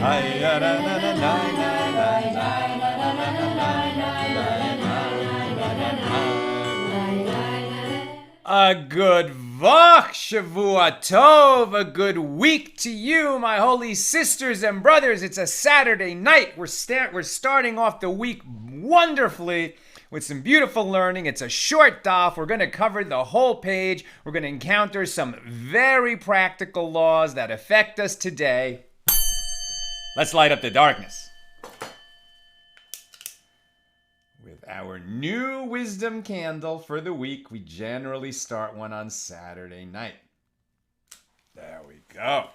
A good Vach Shavua Tov, a good week to you, my holy sisters and brothers. It's a Saturday night. We're starting off the week wonderfully with some beautiful learning. It's a short daf. We're going to cover the whole page. We're going to encounter some very practical laws that affect us today. Let's light up the darkness with our new wisdom candle for the week. We generally start one on Saturday night. There we go.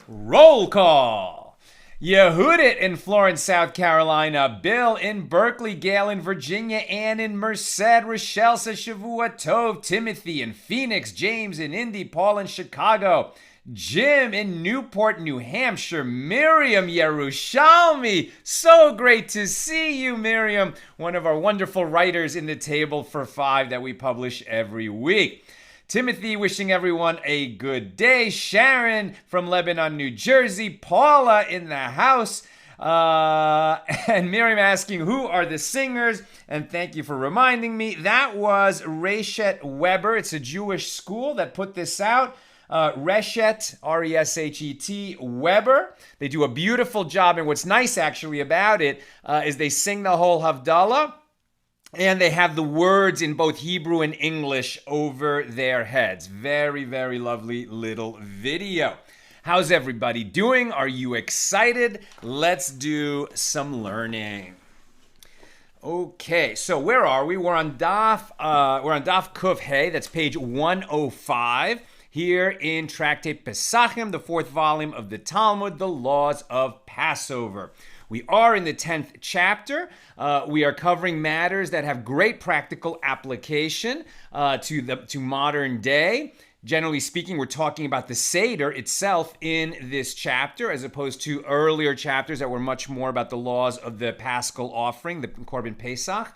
Roll call. Yehudit in Florence, South Carolina. Bill in Berkeley. Gail in Virginia. Ann in Merced. Rochelle says Shavua Tov. Timothy in Phoenix. James in Indy. Paul in Chicago. Jim in Newport, New Hampshire. Miriam Yerushalmi. So great to see you, Miriam. One of our wonderful writers in the Table for Five that we publish every week. Timothy wishing everyone a good day. Sharon from Lebanon, New Jersey. Paula in the house. And Miriam asking, who are the singers? And thank you for reminding me. That was Reshet Weber. It's a Jewish school that put this out. Reshet, R-E-S-H-E-T, Weber. They do a beautiful job. And what's nice actually about it is they sing the whole Havdalah. And they have the words in both Hebrew and English over their heads. Very, very lovely little video. How's everybody doing? Are you excited? Let's do some learning. Okay, so where are we? We're on Daf Kuf Hey. That's page 105. Here in Tractate Pesachim, the fourth volume of the Talmud, the laws of Passover. We are in the 10th chapter. We are covering matters that have great practical application to modern day. Generally speaking, we're talking about the Seder itself in this chapter, as opposed to earlier chapters that were much more about the laws of the Paschal offering, the Korban Pesach.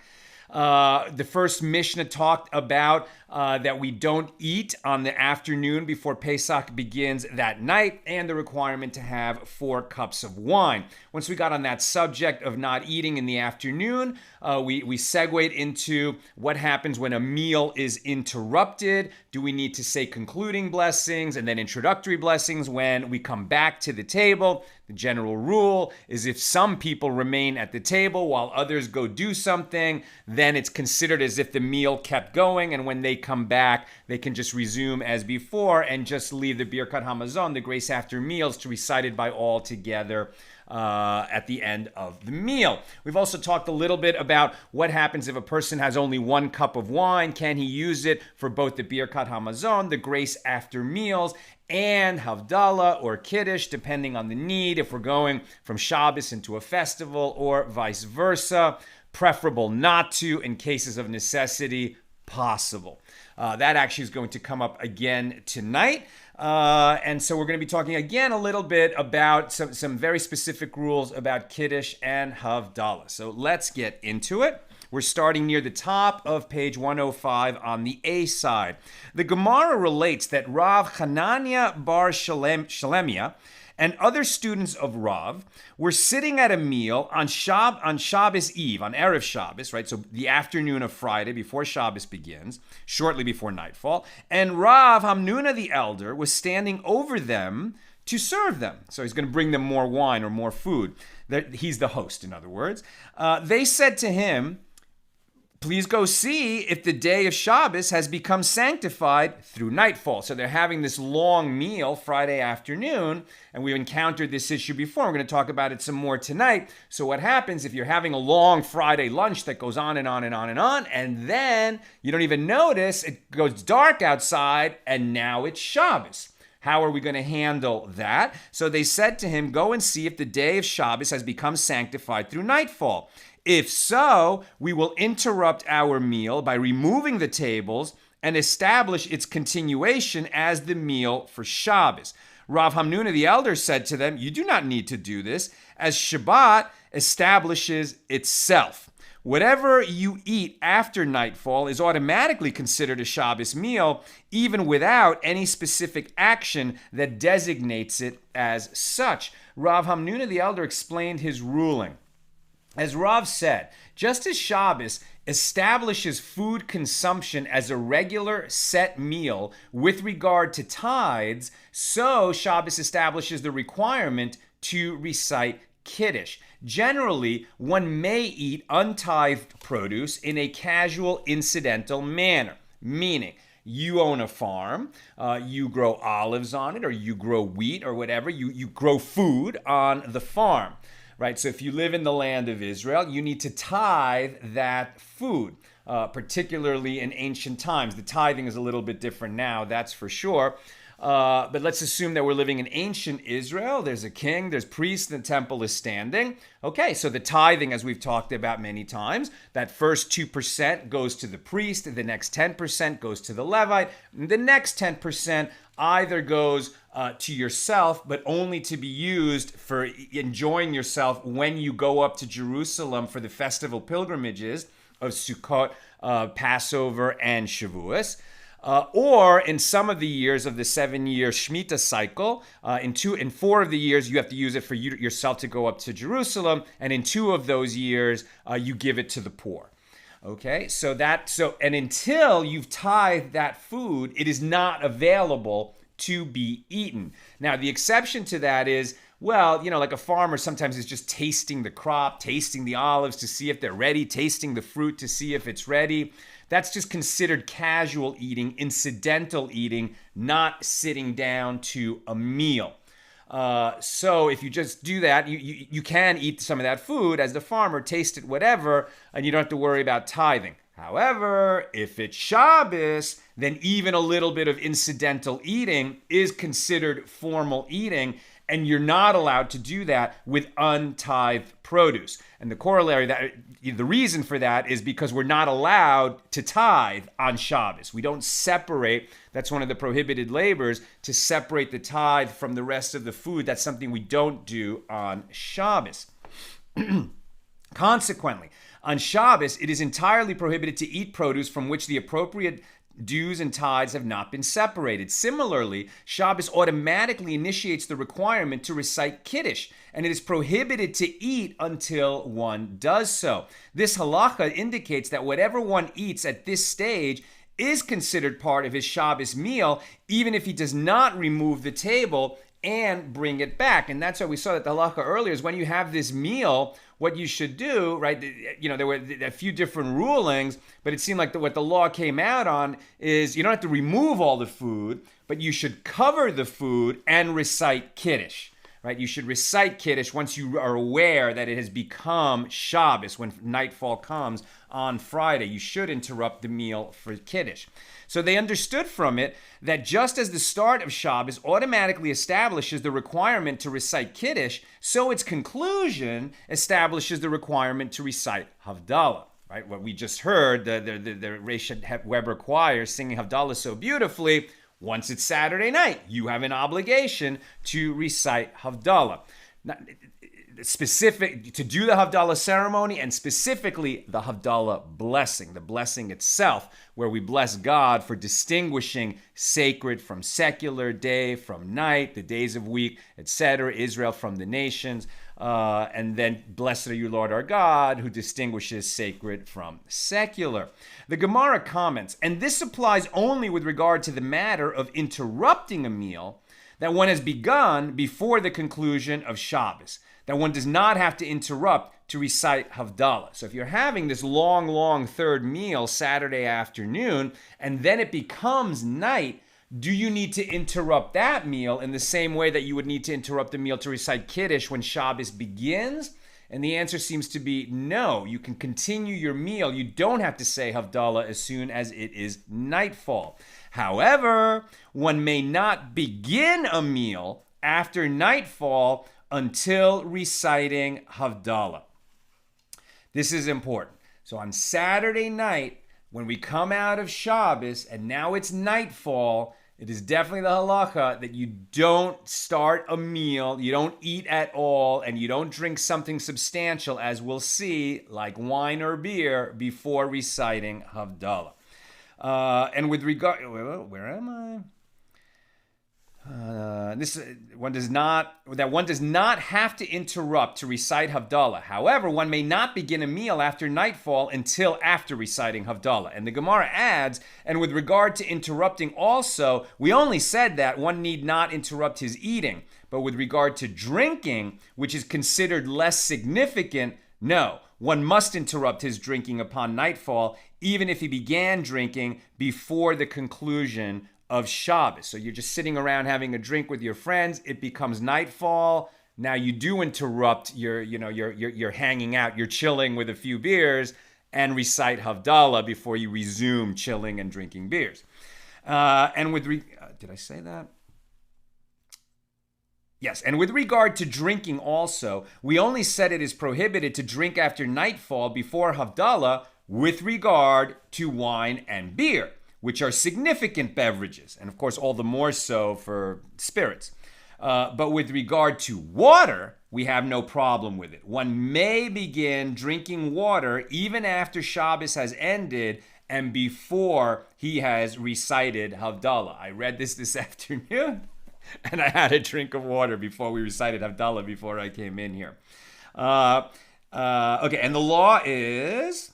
The first Mishnah talked about that we don't eat on the afternoon before Pesach begins that night, and the requirement to have 4 cups of wine. Once we got on that subject of not eating in the afternoon, we segued into what happens when a meal is interrupted. Do we need to say concluding blessings and then introductory blessings when we come back to the table? The general rule is if some people remain at the table while others go do something, then it's considered as if the meal kept going, and when they come back, they can just resume as before and just leave the Birkat Hamazon, the grace after meals, to recited by all together at the end of the meal. We've also talked a little bit about what happens if a person has only 1 cup of wine. Can he use it for both the Birkat Hamazon, the grace after meals, and Havdalah or Kiddush, depending on the need, if we're going from Shabbos into a festival or vice versa. Preferable not to, in cases of necessity, possible. That actually is going to come up again tonight. And so we're going to be talking again a little bit about some very specific rules about Kiddush and Havdalah. So let's get into it. We're starting near the top of page 105 on the A side. The Gemara relates that Rav Hanania bar Shalemiah and other students of Rav were sitting at a meal on Shabbos Eve, on Erev Shabbos, right? So the afternoon of Friday before Shabbos begins, shortly before nightfall. And Rav Hamnuna the elder was standing over them to serve them. So he's going to bring them more wine or more food. He's the host, in other words. They said to him, please go see if the day of Shabbos has become sanctified through nightfall. So they're having this long meal Friday afternoon, and we've encountered this issue before. We're going to talk about it some more tonight. So what happens if you're having a long Friday lunch that goes on and on and on and on, and then you don't even notice, it goes dark outside, and now it's Shabbos? How are we going to handle that? So they said to him, go and see if the day of Shabbos has become sanctified through nightfall. If so, we will interrupt our meal by removing the tables and establish its continuation as the meal for Shabbos. Rav Hamnuna the elder said to them, you do not need to do this, as Shabbat establishes itself. Whatever you eat after nightfall is automatically considered a Shabbos meal, even without any specific action that designates it as such. Rav Hamnuna the Elder explained his ruling. As Rav said, just as Shabbos establishes food consumption as a regular set meal with regard to tithes, so Shabbos establishes the requirement to recite Kiddush. Generally, one may eat untithed produce in a casual, incidental manner, meaning you own a farm, you grow olives on it, or you grow wheat or whatever, you grow food on the farm. Right, so if you live in the land of Israel, you need to tithe that food, particularly in ancient times. The tithing is a little bit different now, that's for sure. But let's assume that we're living in ancient Israel. There's a king, there's priests, the temple is standing. Okay, so the tithing, as we've talked about many times, that first 2% goes to the priest, the next 10% goes to the Levite, and the next 10% either goes to yourself, but only to be used for enjoying yourself when you go up to Jerusalem for the festival pilgrimages of Sukkot, Passover, and Shavuos. Or in some of the years of the 7-year Shemitah cycle, in 4 of the years you have to use it for yourself to go up to Jerusalem, and in 2 of those years you give it to the poor. Okay, and until you've tithed that food, it is not available to be eaten. Now, the exception to that is, well, like a farmer sometimes is just tasting the crop, tasting the olives to see if they're ready, tasting the fruit to see if it's ready. That's just considered casual eating, incidental eating, not sitting down to a meal. So if you just do that, you can eat some of that food as the farmer, taste it, whatever, and you don't have to worry about tithing. However, if it's Shabbos, then even a little bit of incidental eating is considered formal eating, and you're not allowed to do that with untithed produce. And the corollary, the reason for that is because we're not allowed to tithe on Shabbos. We don't separate, that's one of the prohibited labors, to separate the tithe from the rest of the food. That's something we don't do on Shabbos. Consequently, on Shabbos, it is entirely prohibited to eat produce from which the appropriate dues and tithes have not been separated. Similarly, Shabbos automatically initiates the requirement to recite Kiddush, and it is prohibited to eat until one does so. This halacha indicates that whatever one eats at this stage is considered part of his Shabbos meal, even if he does not remove the table and bring it back. And that's why we saw that the halacha earlier is when you have this meal, what you should do, right? There were a few different rulings, but it seemed like what the law came out on is you don't have to remove all the food, but you should cover the food and recite Kiddush, right? You should recite Kiddush once you are aware that it has become Shabbos. When nightfall comes on Friday, you should interrupt the meal for Kiddush. So they understood from it that just as the start of Shabbos automatically establishes the requirement to recite Kiddush, so its conclusion establishes the requirement to recite Havdalah. Right? What we just heard, the Reisha Weber choir singing Havdalah so beautifully. Once it's Saturday night, you have an obligation to recite Havdalah. Specific to do the Havdalah ceremony, and specifically the Havdalah blessing, the blessing itself, where we bless God for distinguishing sacred from secular, day from night, the days of week, etc., Israel from the nations, and then blessed are you, Lord our God, who distinguishes sacred from secular. The Gemara comments, and this applies only with regard to the matter of interrupting a meal that one has begun before the conclusion of Shabbos, that one does not have to interrupt to recite Havdalah. So if you're having this long third meal Saturday afternoon, and then it becomes night, do you need to interrupt that meal in the same way that you would need to interrupt the meal to recite Kiddush when Shabbos begins? And the answer seems to be no. You can continue your meal. You don't have to say Havdalah as soon as it is nightfall. However, one may not begin a meal after nightfall until reciting Havdalah. This is important. So on Saturday night, when we come out of Shabbos and now it's nightfall, It is definitely the halacha that you don't start a meal, you don't eat at all, and you don't drink something substantial, as we'll see, like wine or beer, before reciting Havdalah. And with regard, where am I? One does not have to interrupt to recite Havdalah. However, one may not begin a meal after nightfall until after reciting Havdalah. And the Gemara adds, and with regard to interrupting also, we only said that one need not interrupt his eating. But with regard to drinking, which is considered less significant, no, one must interrupt his drinking upon nightfall, even if he began drinking before the conclusion of Shabbos. So you're just sitting around having a drink with your friends. It becomes nightfall. Now you do interrupt you're hanging out, you're chilling with a few beers, and recite Havdalah before you resume chilling and drinking beers. Did I say that? Yes, and with regard to drinking also, we only said it is prohibited to drink after nightfall before Havdalah with regard to wine and beer, which are significant beverages, and of course all the more so for spirits. But with regard to water, we have no problem with it. One may begin drinking water even after Shabbos has ended and before he has recited Havdalah. I read this afternoon, and I had a drink of water before we recited Havdalah before I came in here. Okay, and the law is,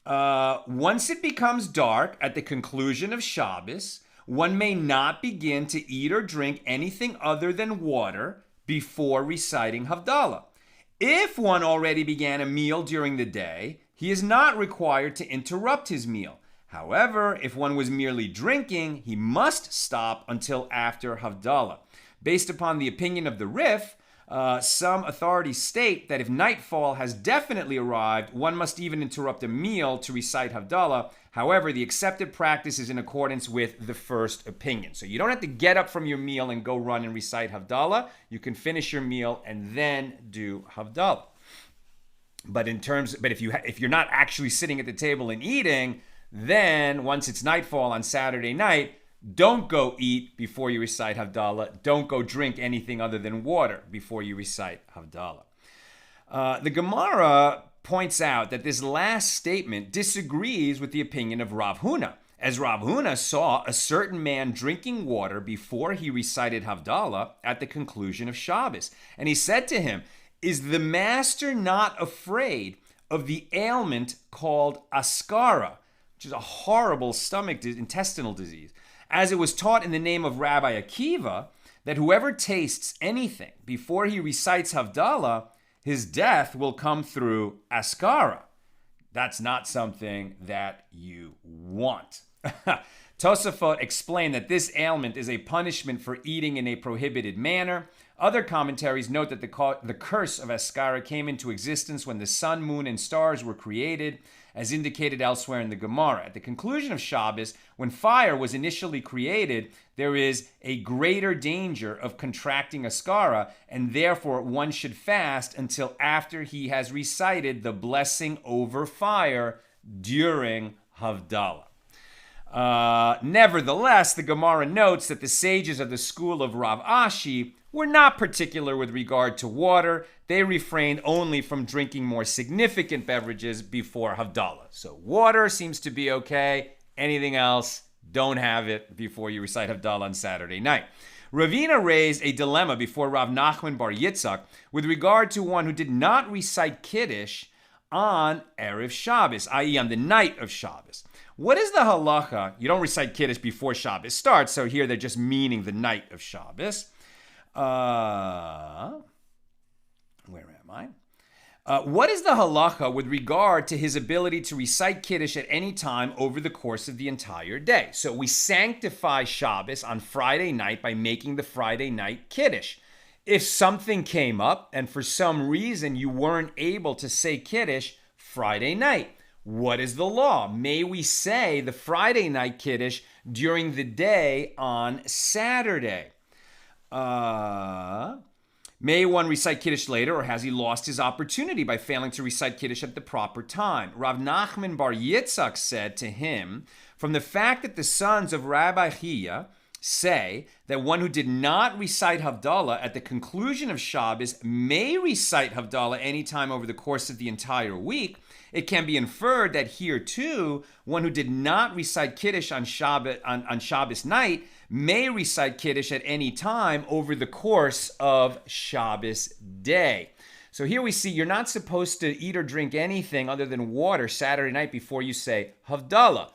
once it becomes dark at the conclusion of Shabbos, one may not begin to eat or drink anything other than water before reciting Havdalah. If one already began a meal during the day, he is not required to interrupt his meal. However, if one was merely drinking, he must stop until after Havdalah. Based upon the opinion of the Rif, some authorities state that if nightfall has definitely arrived, one must even interrupt a meal to recite Havdalah. However, the accepted practice is in accordance with the first opinion. So you don't have to get up from your meal and go run and recite Havdalah. You can finish your meal and then do Havdalah. But if you're not actually sitting at the table and eating, then once it's nightfall on Saturday night, don't go eat before you recite Havdalah. Don't go drink anything other than water before you recite Havdalah. The Gemara points out that this last statement disagrees with the opinion of Rav Huna, as Rav Huna saw a certain man drinking water before he recited Havdalah at the conclusion of Shabbos. And he said to him, "Is the master not afraid of the ailment called askara?" which is a horrible intestinal disease, as it was taught in the name of Rabbi Akiva, that whoever tastes anything before he recites Havdalah, his death will come through askara. That's not something that you want. Tosafot explained that this ailment is a punishment for eating in a prohibited manner. Other commentaries note that the curse of askara came into existence when the sun, moon, and stars were created, as indicated elsewhere in the Gemara. At the conclusion of Shabbos, when fire was initially created, there is a greater danger of contracting askara, and therefore one should fast until after he has recited the blessing over fire during Havdalah. Nevertheless, the Gemara notes that the sages of the school of Rav Ashi were not particular with regard to water. They refrained only from drinking more significant beverages before Havdalah. So water seems to be okay. Anything else, don't have it before you recite Havdalah on Saturday night. Ravina raised a dilemma before Rav Nachman bar Yitzchak with regard to one who did not recite Kiddush on Erev Shabbos, i.e. on the night of Shabbos. What is the halacha? You don't recite Kiddush before Shabbos starts, so here they're just meaning the night of Shabbos. Where am I? What is the halacha with regard to his ability to recite Kiddush at any time over the course of the entire day? So we sanctify Shabbos on Friday night by making the Friday night Kiddush. If something came up and for some reason you weren't able to say Kiddush Friday night, what is the law? May we say the Friday night Kiddush during the day on Saturday? May one recite Kiddush later, or has he lost his opportunity by failing to recite Kiddush at the proper time? Rav Nachman bar Yitzchak said to him, from the fact that the sons of Rabbi Chiya say that one who did not recite Havdalah at the conclusion of Shabbos may recite Havdalah anytime over the course of the entire week, it can be inferred that here too, one who did not recite Kiddush on Shabbos night may recite Kiddush at any time over the course of Shabbos day. So here we see you're not supposed to eat or drink anything other than water Saturday night before you say Havdalah.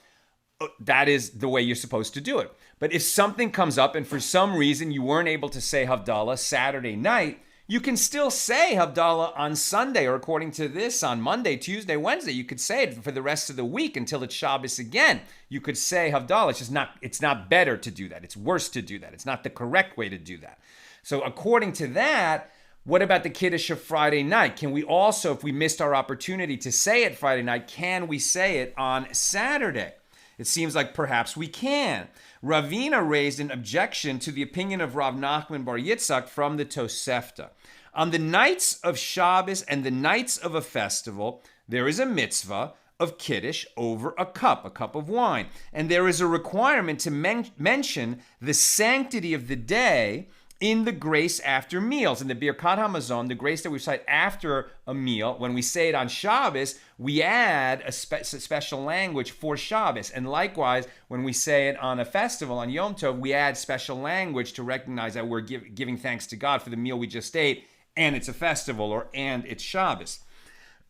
That is the way you're supposed to do it. But if something comes up and for some reason you weren't able to say Havdalah Saturday night, you can still say Havdalah on Sunday, or according to this, on Monday, Tuesday, Wednesday. You could say it for the rest of the week until it's Shabbos again. You could say Havdalah. It's not better to do that. It's worse to do that. It's not the correct way to do that. So according to that, what about the Kiddush of Friday night? Can we also, if we missed our opportunity to say it Friday night, can we say it on Saturday? It seems like perhaps we can. Ravina raised an objection to the opinion of Rav Nachman Bar Yitzchak from the Tosefta. On the nights of Shabbos and the nights of a festival, there is a mitzvah of Kiddush over a cup of wine. And there is a requirement to mention the sanctity of the day in the grace after meals. In the Birkat HaMazon, the grace that we recite after a meal, when we say it on Shabbos, we add a special language for Shabbos. And likewise, when we say it on a festival, on Yom Tov, we add special language to recognize that we're giving thanks to God for the meal we just ate, and it's a festival, and it's Shabbos.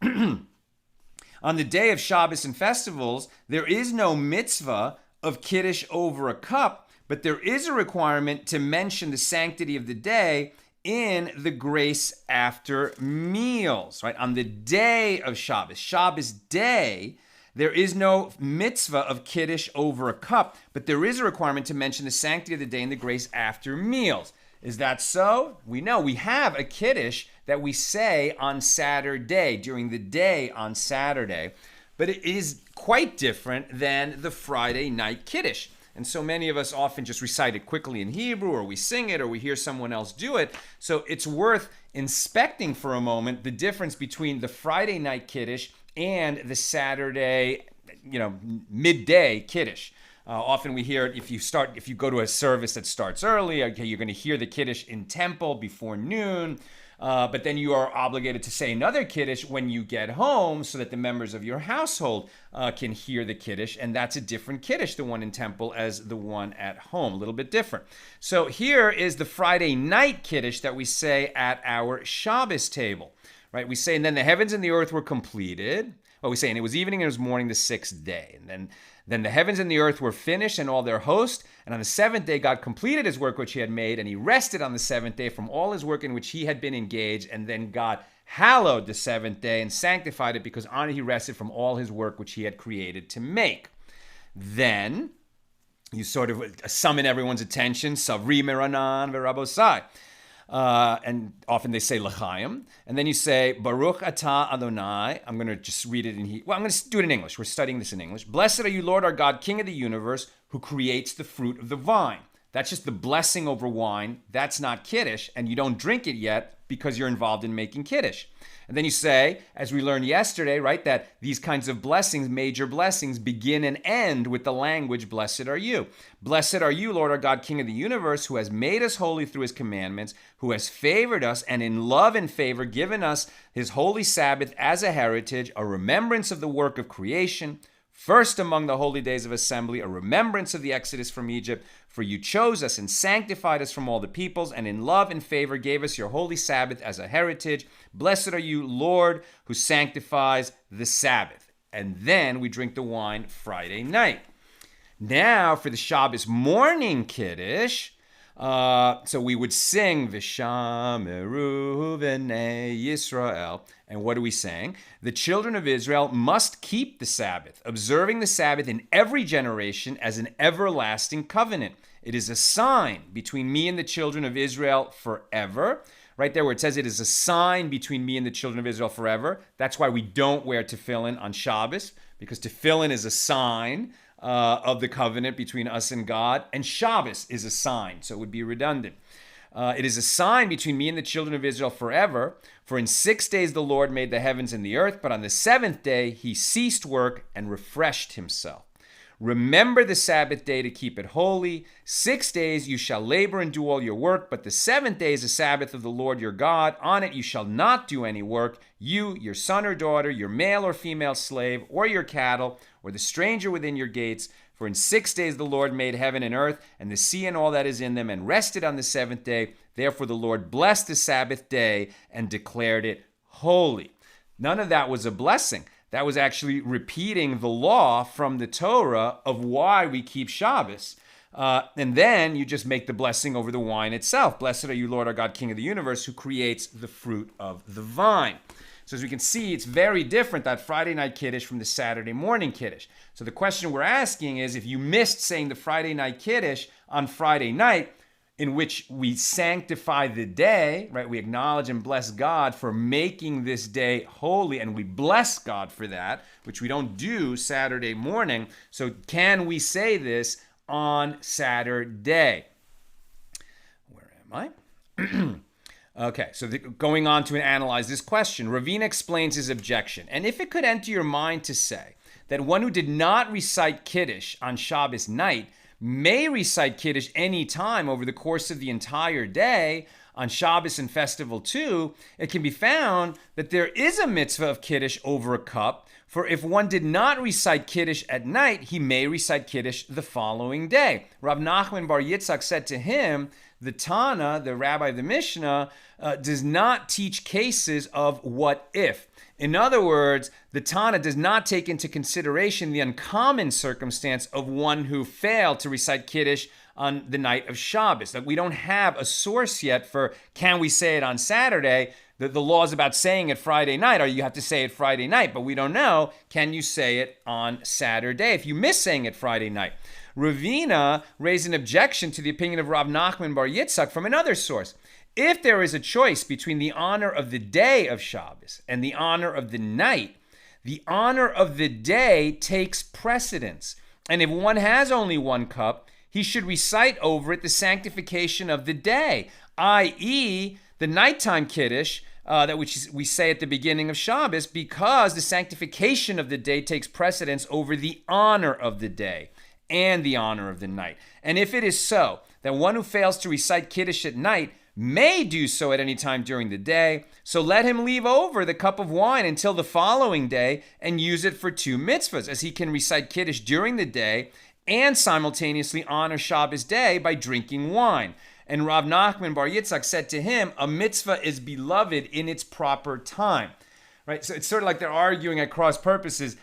On the day of Shabbos and festivals, there is no mitzvah of Kiddush over a cup, but there is a requirement to mention the sanctity of the day in the grace after meals, right? On the day of Shabbos day, there is no mitzvah of Kiddush over a cup, but there is a requirement to mention the sanctity of the day in the grace after meals. Is that so? We know we have a Kiddush that we say on Saturday, during the day on Saturday, but it is quite different than the Friday night Kiddush. And so many of us often just recite it quickly in Hebrew, or we sing it, or we hear someone else do it. So it's worth inspecting for a moment the difference between the Friday night Kiddush and the Saturday, midday Kiddush. Often we hear it if you go to a service that starts early, okay, you're going to hear the Kiddush in temple before noon. But then you are obligated to say another Kiddush when you get home so that the members of your household can hear the Kiddush. And that's a different Kiddush, the one in temple, as the one at home. A little bit different. So here is the Friday night Kiddush that we say at our Shabbos table. Right? We say, and then the heavens and the earth were completed. Well, we say, and it was evening and it was morning the sixth day. And then the heavens and the earth were finished and all their host. And on the seventh day, God completed his work which he had made, and he rested on the seventh day from all his work in which he had been engaged. And then God hallowed the seventh day and sanctified it, because on it he rested from all his work which he had created to make. Then you sort of summon everyone's attention, Savri Meranan Verabosai. And often they say L'chaim. And then you say, Baruch atah Adonai. I'm going to just read it I'm going to do it in English. We're studying this in English. Blessed are you, Lord our God, King of the universe, who creates the fruit of the vine. That's just the blessing over wine. That's not Kiddush. And you don't drink it yet because you're involved in making Kiddush. And then you say, as we learned yesterday, right, that these kinds of blessings, major blessings, begin and end with the language, blessed are you. Blessed are you, Lord our God, King of the universe, who has made us holy through his commandments, who has favored us and in love and favor given us his holy Sabbath as a heritage, a remembrance of the work of creation, first among the holy days of assembly, a remembrance of the exodus from Egypt. For you chose us and sanctified us from all the peoples, and in love and favor gave us your holy Sabbath as a heritage. Blessed are you, Lord, who sanctifies the Sabbath. And then we drink the wine Friday night. Now for the Shabbos morning Kiddush, so we would sing V'shameru v'nei Yisrael. And what are we saying? The children of Israel must keep the Sabbath, observing the Sabbath in every generation as an everlasting covenant. It is a sign between me and the children of Israel forever. Right there where it says it is a sign between me and the children of Israel forever. That's why we don't wear tefillin on Shabbos, because tefillin is a sign of the covenant between us and God, and Shabbos is a sign, so it would be redundant. It is a sign between me and the children of Israel forever. For in 6 days the Lord made the heavens and the earth, but on the seventh day he ceased work and refreshed himself. Remember the Sabbath day to keep it holy. 6 days you shall labor and do all your work, but the 7th day is the Sabbath of the Lord your God. On it you shall not do any work, you, your son or daughter, your male or female slave, or your cattle, or the stranger within your gates. For in 6 days the Lord made heaven and earth, and the sea and all that is in them, and rested on the 7th day. Therefore the Lord blessed the Sabbath day and declared it holy. None of that was a blessing. That was actually repeating the law from the Torah of why we keep Shabbos. And then you just make the blessing over the wine itself. Blessed are you, Lord our God, King of the universe, who creates the fruit of the vine. So as we can see, it's very different, that Friday night Kiddush from the Saturday morning Kiddush. So the question we're asking is, if you missed saying the Friday night Kiddush on Friday night, in which we sanctify the day, right? We acknowledge and bless God for making this day holy, and we bless God for that, which we don't do Saturday morning. So can we say this on Saturday? Where am I? Okay, so going on to analyze this question, Ravina explains his objection. And if it could enter your mind to say that one who did not recite Kiddush on Shabbos night may recite Kiddush any time over the course of the entire day on Shabbos and festival too, it can be found that there is a mitzvah of Kiddush over a cup. For if one did not recite Kiddush at night, he may recite Kiddush the following day. Rav Nachman bar Yitzchak said to him, the Tana, the rabbi of the Mishnah, does not teach cases of what if. In other words, the Tana does not take into consideration the uncommon circumstance of one who failed to recite Kiddush on the night of Shabbos. Like, we don't have a source yet for can we say it on Saturday. The law is about saying it Friday night, or you have to say it Friday night, but we don't know, can you say it on Saturday if you miss saying it Friday night? Ravina raised an objection to the opinion of Rav Nachman bar Yitzchak from another source. If there is a choice between the honor of the day of Shabbos and the honor of the night, the honor of the day takes precedence. And if one has only one cup, he should recite over it the sanctification of the day, i.e., the nighttime Kiddush that we say at the beginning of Shabbos, because the sanctification of the day takes precedence over the honor of the day and the honor of the night. And if it is so that one who fails to recite Kiddush at night may do so at any time during the day, so let him leave over the cup of wine until the following day and use it for 2 mitzvahs, as he can recite Kiddush during the day and simultaneously honor Shabbos day by drinking wine. And Rav Nachman bar Yitzchak said to him, a mitzvah is beloved in its proper time. Right? So it's sort of like they're arguing at cross purposes.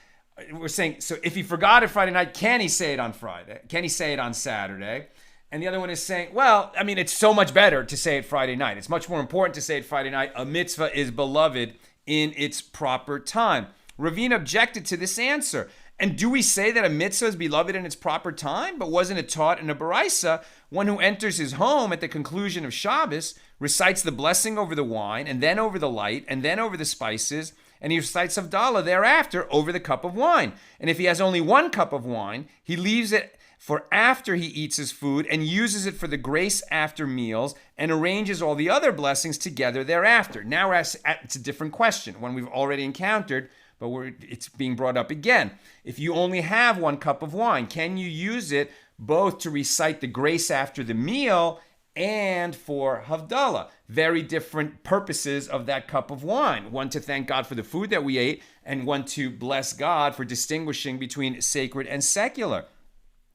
We're saying, so if he forgot it Friday night, can he say it on Friday? Can he say it on Saturday? And the other one is saying, well, I mean, it's so much better to say it Friday night. It's much more important to say it Friday night. A mitzvah is beloved in its proper time. Ravina objected to this answer. And do we say that a mitzvah is beloved in its proper time? But wasn't it taught in a baraisa? One who enters his home at the conclusion of Shabbos recites the blessing over the wine, and then over the light, and then over the spices, and he recites Havdalah thereafter over the cup of wine. And if he has only one cup of wine, he leaves it for after he eats his food and uses it for the grace after meals and arranges all the other blessings together thereafter. Now it's a different question, one we've already encountered, but it's being brought up again. If you only have one cup of wine, can you use it both to recite the grace after the meal and for Havdalah? Very different purposes of that cup of wine. One to thank God for the food that we ate, and one to bless God for distinguishing between sacred and secular.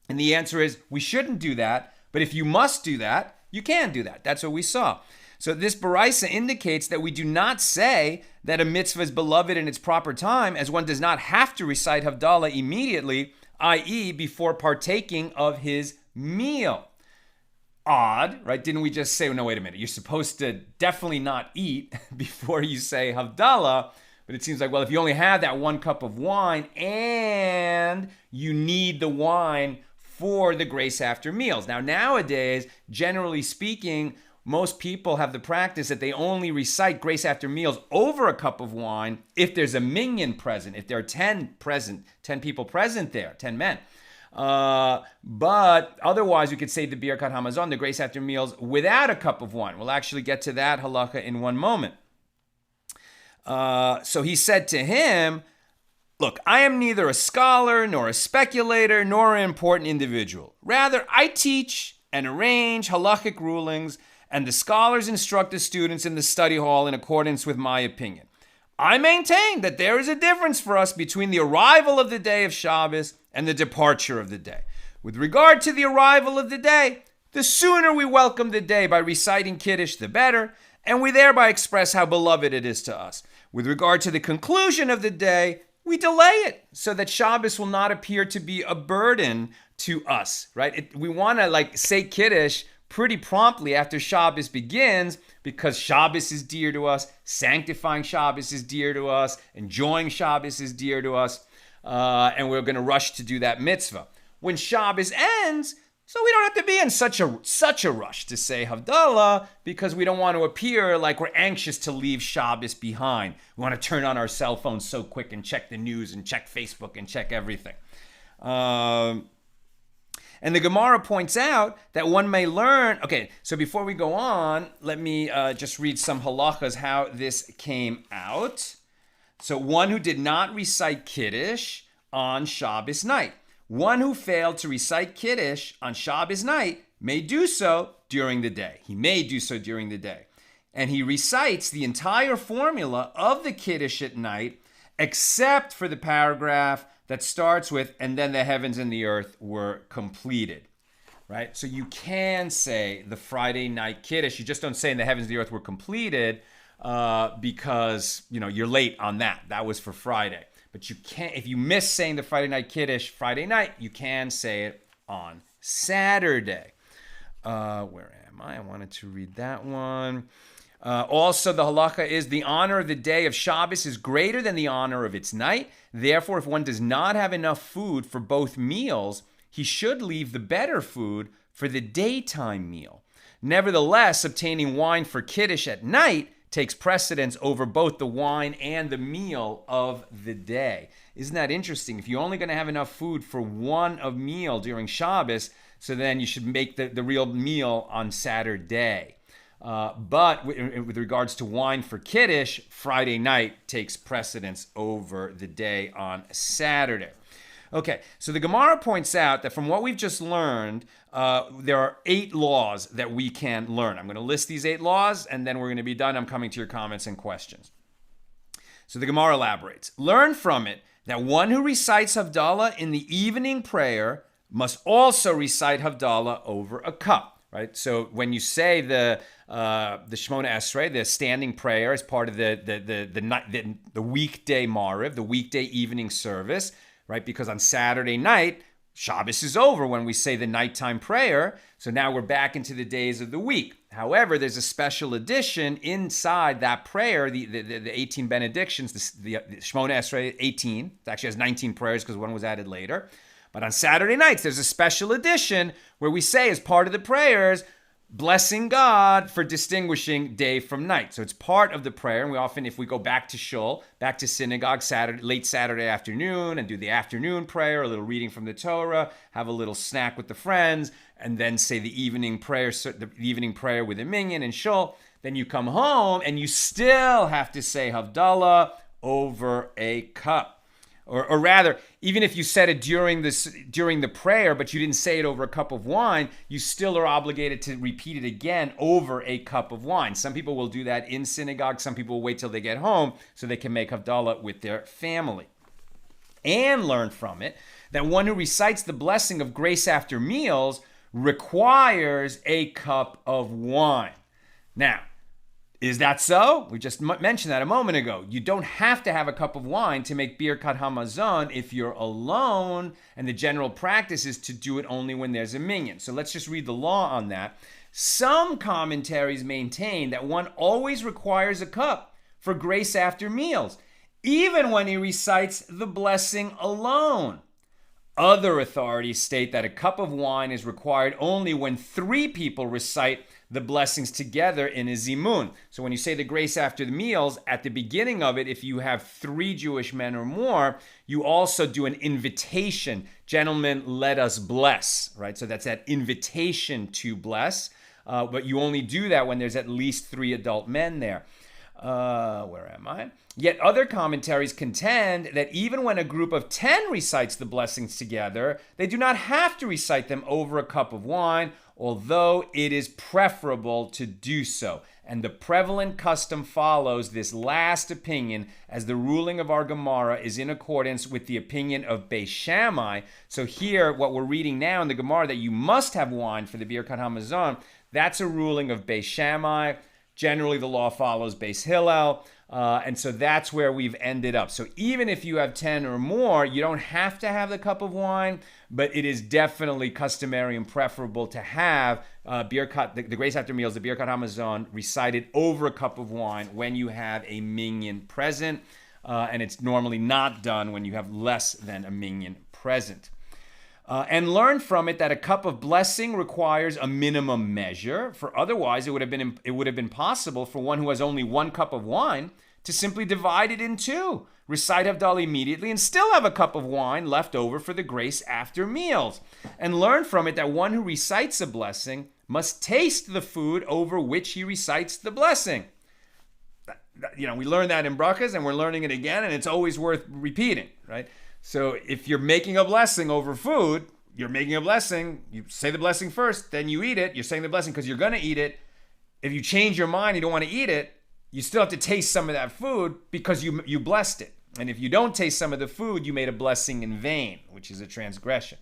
And the answer is, we shouldn't do that, but if you must do that, you can do that. That's what we saw. So this baraisa indicates that we do not say that a mitzvah is beloved in its proper time, as one does not have to recite Havdalah immediately, i.e. before partaking of his meal. Odd, right? Didn't we just say, no, wait a minute, you're supposed to definitely not eat before you say Havdalah? But it seems like, well, if you only have that one cup of wine and you need the wine for the grace after meals. Now, nowadays, generally speaking, most people have the practice that they only recite grace after meals over a cup of wine if there's a minyan present, if there are 10 people present there, 10 men. But otherwise, we could say the Birkat Hamazon, the grace after meals, without a cup of wine. We'll actually get to that halacha in one moment. So he said to him, Look, I am neither a scholar, nor a speculator, nor an important individual. Rather, I teach and arrange halachic rulings, and the scholars instruct the students in the study hall in accordance with my opinion. I maintain that there is a difference for us between the arrival of the day of Shabbos and the departure of the day. With regard to the arrival of the day, the sooner we welcome the day by reciting Kiddush, the better, and we thereby express how beloved it is to us. With regard to the conclusion of the day, we delay it so that Shabbos will not appear to be a burden to us, right? We want to say Kiddush pretty promptly after Shabbos begins because Shabbos is dear to us, sanctifying Shabbos is dear to us, enjoying Shabbos is dear to us, and we're going to rush to do that mitzvah. When Shabbos ends, so we don't have to be in such a rush to say Havdalah because we don't want to appear like we're anxious to leave Shabbos behind. We want to turn on our cell phones so quick and check the news and check Facebook and check everything. And the Gemara points out that one may learn. Okay, so before we go on, let me just read some halachas how this came out. So one who did not recite Kiddush on Shabbos night. One who failed to recite Kiddush on Shabbos night may do so during the day. He may do so during the day. And he recites the entire formula of the Kiddush at night, except for the paragraph that starts with, and then the heavens and the earth were completed. Right? So you can say the Friday night Kiddush. You just don't say, and the heavens and the earth were completed because, you're late on that. That was for Friday. But you can't, if you miss saying the Friday night Kiddush Friday night, you can say it on Saturday. Where am I? I wanted to read that one. Also, the halacha is the honor of the day of Shabbos is greater than the honor of its night. Therefore, if one does not have enough food for both meals, he should leave the better food for the daytime meal. Nevertheless, obtaining wine for Kiddush at night takes precedence over both the wine and the meal of the day. Isn't that interesting? If you're only going to have enough food for one of meal during Shabbos, so then you should make the real meal on Saturday. But with regards to wine for Kiddush, Friday night takes precedence over the day on Saturday. Okay, so the Gemara points out that from what we've just learned, there are 8 laws that we can learn. I'm going to list these 8 laws, and then we're going to be done. I'm coming to your comments and questions. So the Gemara elaborates. Learn from it that one who recites Havdalah in the evening prayer must also recite Havdalah over a cup. Right. So when you say the Shemona Esrei, the standing prayer as part of the weekday Mariv, the weekday evening service, right? Because on Saturday night, Shabbos is over when we say the nighttime prayer. So now we're back into the days of the week. However, there's a special edition inside that prayer, the 18 benedictions, the Shemona Esrei 18. It actually has 19 prayers because one was added later. But on Saturday nights, there's a special edition where we say as part of the prayers, blessing God for distinguishing day from night. So it's part of the prayer. And we often, if we go back to shul, back to synagogue, late Saturday afternoon and do the afternoon prayer, a little reading from the Torah, have a little snack with the friends, and then say the evening prayer with a minyan in shul. Then you come home and you still have to say Havdalah over a cup. Or rather, even if you said it during the prayer, but you didn't say it over a cup of wine, you still are obligated to repeat it again over a cup of wine. Some people will do that in synagogue. Some people will wait till they get home so they can make Havdalah with their family. And learn from it that one who recites the blessing of grace after meals requires a cup of wine. Now, is that so? We just mentioned that a moment ago. You don't have to have a cup of wine to make Birkat Hamazon if you're alone, and the general practice is to do it only when there's a minyan. So let's just read the law on that. Some commentaries maintain that one always requires a cup for grace after meals, even when he recites the blessing alone. Other authorities state that a cup of wine is required only when 3 people recite the blessings together in a zimun. So when you say the grace after the meals, at the beginning of it, if you have 3 Jewish men or more, you also do an invitation. Gentlemen, let us bless, right? So that's that invitation to bless. But you only do that when there's at least 3 adult men there. Where am I? Yet other commentaries contend that even when a group of 10 recites the blessings together, they do not have to recite them over a cup of wine, although it is preferable to do so. And the prevalent custom follows this last opinion, as the ruling of our Gemara is in accordance with the opinion of Beis Shammai. So here, what we're reading now in the Gemara, that you must have wine for the Birkat Hamazon, that's a ruling of Beis Shammai. Generally, the law follows Beis Hillel. And so that's where we've ended up. So even if you have 10 or more, you don't have to have the cup of wine, but it is definitely customary and preferable to have the grace after meals, the Birkat Hamazon, recited over a cup of wine when you have a minyan present. And it's normally not done when you have less than a minyan present. And learn from it that a cup of blessing requires a minimum measure, for otherwise it would have been possible for one who has only one cup of wine to simply divide it in two, recite Havdalah immediately, and still have a cup of wine left over for the grace after meals. And learn from it that one who recites a blessing must taste the food over which he recites the blessing. We learned that in brachas, and we're learning it again, and it's always worth repeating, right? So if you're making a blessing over food, you're making a blessing, you say the blessing first, then you eat it. You're saying the blessing because you're going to eat it. If you change your mind, you don't want to eat it, you still have to taste some of that food because you blessed it. And if you don't taste some of the food, you made a blessing in vain, which is a transgression.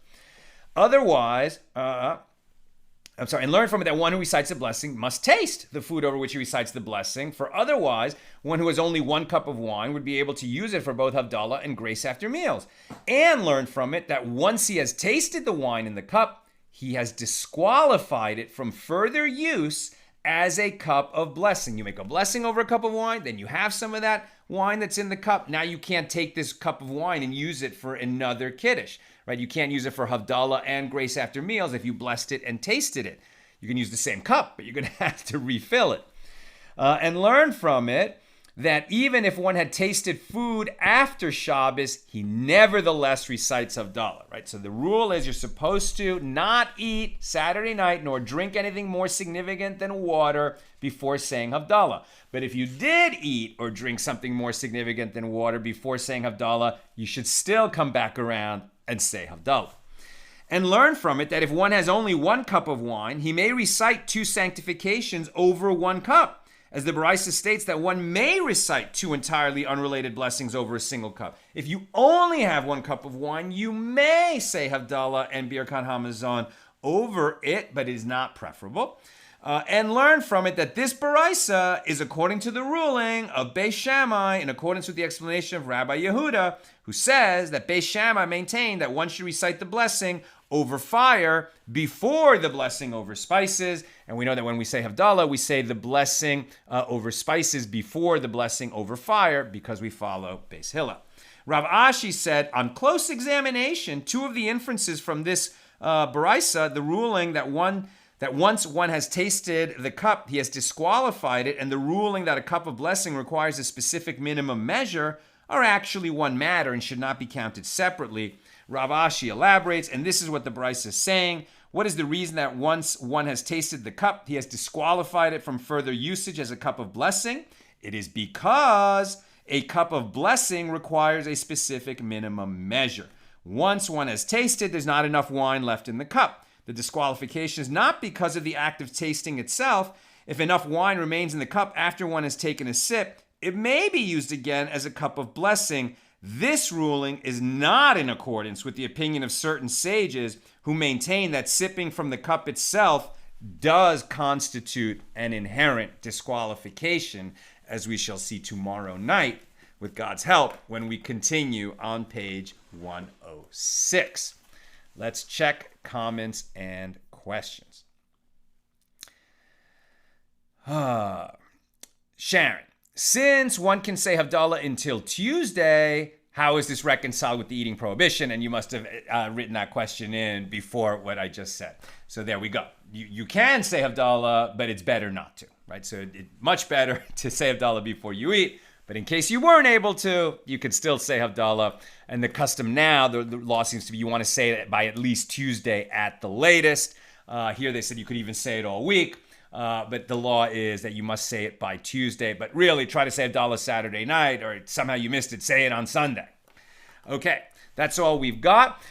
Otherwise, and learn from it that one who recites a blessing must taste the food over which he recites the blessing, for otherwise, one who has only one cup of wine would be able to use it for both Havdalah and grace after meals. And learn from it that once he has tasted the wine in the cup, he has disqualified it from further use as a cup of blessing. You make a blessing over a cup of wine, then you have some of that wine that's in the cup. Now you can't take this cup of wine and use it for another kiddush. Right? You can't use it for Havdalah and grace after meals if you blessed it and tasted it. You can use the same cup, but you're going to have to refill it. And learn from it that even if one had tasted food after Shabbos, he nevertheless recites Havdalah. Right? So the rule is you're supposed to not eat Saturday night nor drink anything more significant than water before saying Havdalah. But if you did eat or drink something more significant than water before saying Havdalah, you should still come back around and say Havdalah. And learn from it that if one has only one cup of wine, he may recite two sanctifications over one cup, as the Baraisa states that one may recite two entirely unrelated blessings over a single cup. If you only have one cup of wine, you may say Havdalah and Birkat Hamazon over it, but it is not preferable. And learn from it that this Baraisa is according to the ruling of Beis Shammai, in accordance with the explanation of Rabbi Yehuda, who says that Beis Shammai maintained that one should recite the blessing over fire before the blessing over spices. And we know that when we say Havdalah, we say the blessing over spices before the blessing over fire, because we follow Beis Hillel. Rav Ashi said, on close examination, two of the inferences from this Baraisa, the ruling that once one has tasted the cup, he has disqualified it, and the ruling that a cup of blessing requires a specific minimum measure, are actually one matter and should not be counted separately. Rav Ashi elaborates, and this is what the Baraisa is saying. What is the reason that once one has tasted the cup, he has disqualified it from further usage as a cup of blessing? It is because a cup of blessing requires a specific minimum measure. Once one has tasted, there's not enough wine left in the cup. The disqualification is not because of the act of tasting itself. If enough wine remains in the cup after one has taken a sip, it may be used again as a cup of blessing. This ruling is not in accordance with the opinion of certain sages who maintain that sipping from the cup itself does constitute an inherent disqualification, as we shall see tomorrow night, with God's help, when we continue on page 106. Let's check comments and questions. Sharon, since one can say Havdalah until Tuesday, how is this reconciled with the eating prohibition? And you must have written that question in before what I just said. So there we go. You can say Havdalah, but it's better not to, right? So it's much better to say Havdalah before you eat. But in case you weren't able to, you could still say Havdalah. And the custom now, the law seems to be you want to say it by at least Tuesday at the latest. Here they said you could even say it all week. But the law is that you must say it by Tuesday. But really, try to say Havdalah Saturday night, or somehow you missed it, say it on Sunday. Okay, that's all we've got.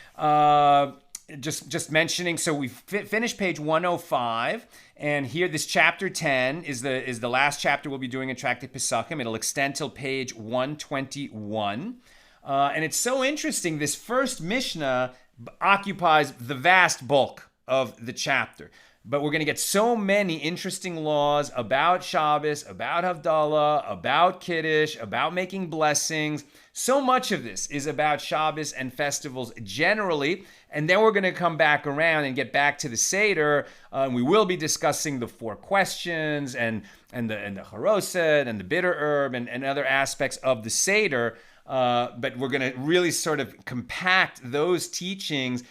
Just mentioning, so we've finished page 105, and here this chapter 10 is the last chapter we'll be doing in Tractate Pesachim. It'll extend till page 121. And it's so interesting, this first Mishnah occupies the vast bulk of the chapter. But we're going to get so many interesting laws about Shabbos, about Havdalah, about Kiddush, about making blessings. So much of this is about Shabbos and festivals generally. And then we're going to come back around and get back to the Seder. We will be discussing the 4 questions and the Charoset and the bitter herb and other aspects of the Seder. But we're going to really sort of compact those teachings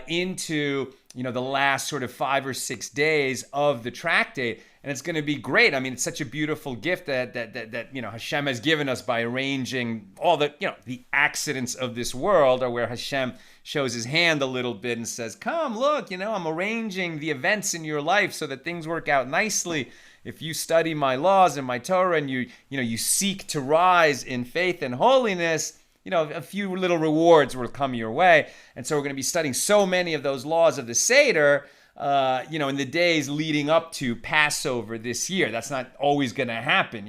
into the last sort of 5 or 6 days of the tractate, and it's going to be great. I mean, it's such a beautiful gift that Hashem has given us by arranging all the the accidents of this world, or where Hashem shows His hand a little bit and says, "Come, look, I'm arranging the events in your life so that things work out nicely. If you study my laws and my Torah, and you seek to rise in faith and holiness, a few little rewards will come your way." And so we're going to be studying so many of those laws of the Seder, in the days leading up to Passover this year. That's not always going to happen,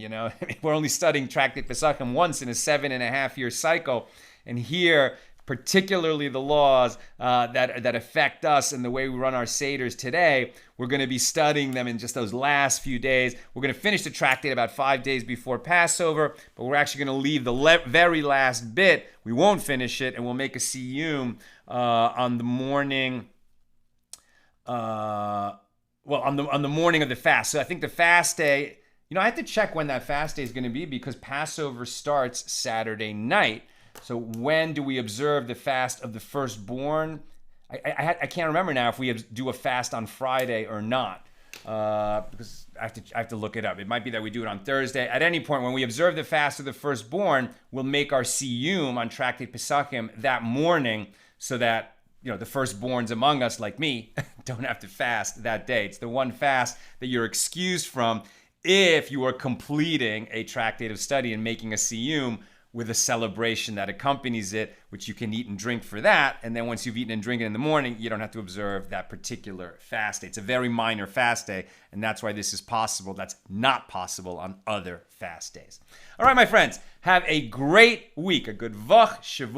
We're only studying Tractate Pesachim once in a 7.5-year cycle. And here, particularly the laws that affect us and the way we run our Seders today, we're going to be studying them in just those last few days. We're going to finish the tractate about 5 days before Passover, but we're actually going to leave the very last bit. We won't finish it, and we'll make a siyum on the morning. On the morning of the fast. So I think the fast day. I have to check when that fast day is going to be, because Passover starts Saturday night. So when do we observe the fast of the firstborn? I can't remember now if we do a fast on Friday or not, because I have to look it up. It might be that we do it on Thursday. At any point, when we observe the fast of the firstborn, we'll make our siyum on Tractate Pesachim that morning, so that the firstborns among us, like me, don't have to fast that day. It's the one fast that you're excused from if you are completing a tractate of study and making a siyum with a celebration that accompanies it, which you can eat and drink for that. And then once you've eaten and drinking in the morning, you don't have to observe that particular fast day. It's a very minor fast day, and that's why this is possible. That's not possible on other fast days. All right, my friends, have a great week, a good Vach Shavuot.